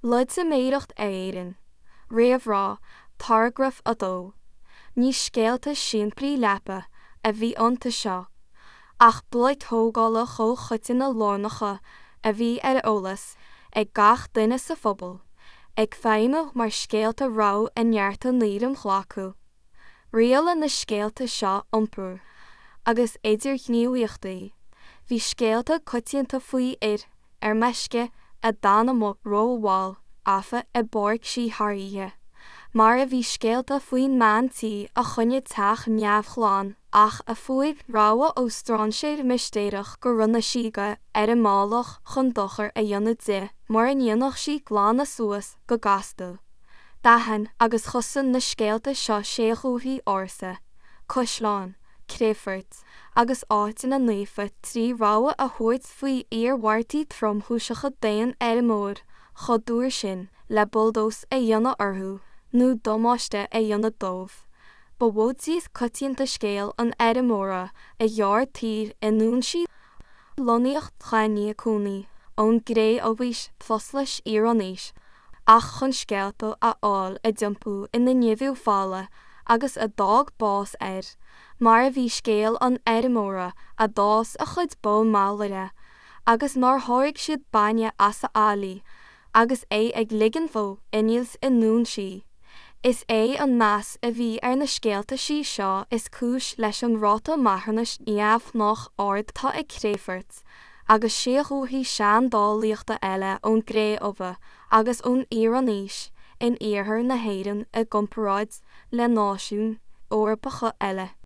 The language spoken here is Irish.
LOITIMÉIREACHT AR ÉIRINN. Réamhrá, paragraph2. Ní scéalta siimplí leapa a bhí ionta seo, ach bluait thógála chomh chuitin na lornacha a bhí ar eolas ag gach duine sa phobal, ag féimid mar scéalta rá a neartta lírim chhlacu. Rialadh na scéalta seo iompú, agus idir gníomhaíochtaí. Bhí scéalta coitianta faoi ar meisce a d'anamh rómháil afa I bpáirc sí tharaithe, mar a bhí scéalta faoin meántaí a chuine teach neamhchláin ach a fuair ráha ó strainséir mistéireach go runna siga ar an málach chun dochar a dhéanamh de mar an dhéanach sí glan na suas go gastal. Dahan agus chosann na scéalta seo séachúthaí ársa, Cúisleán, Créifort, agus áit na naofa trí ráha a thabhairt faoi iarmhairtí tromthúiseacha daon ar an mór, chodúir sin le bulldos a dhéanamh orthu, nó damáiste a dhéanamh dómh. Ba bhóidíos coitianta scéal an ar an móra a dhearr tír inún sí lonaíocht chláinne cúnaí ón gré óbhís foslis iarranéis, ach chun scéalta a fháil a diompú ina nimhiú fála agus a dág bás mar a bhí scéal an ar an móra a dás a chud bón málaire, agus mar tháirg siad bainne as a álaí, agus é ag ligean fó inniuús inún sí. Is é an meas a bhí ar na scéalta sí seo is cúis leis an ráta maithreanas neamh nach ard tá ag Créifort, agus séachúthaí seandálaíochta eile ón gré óbha agus ón iarranéis in iarthar na héireann a gcomparáid le náisiún eorpacha eile.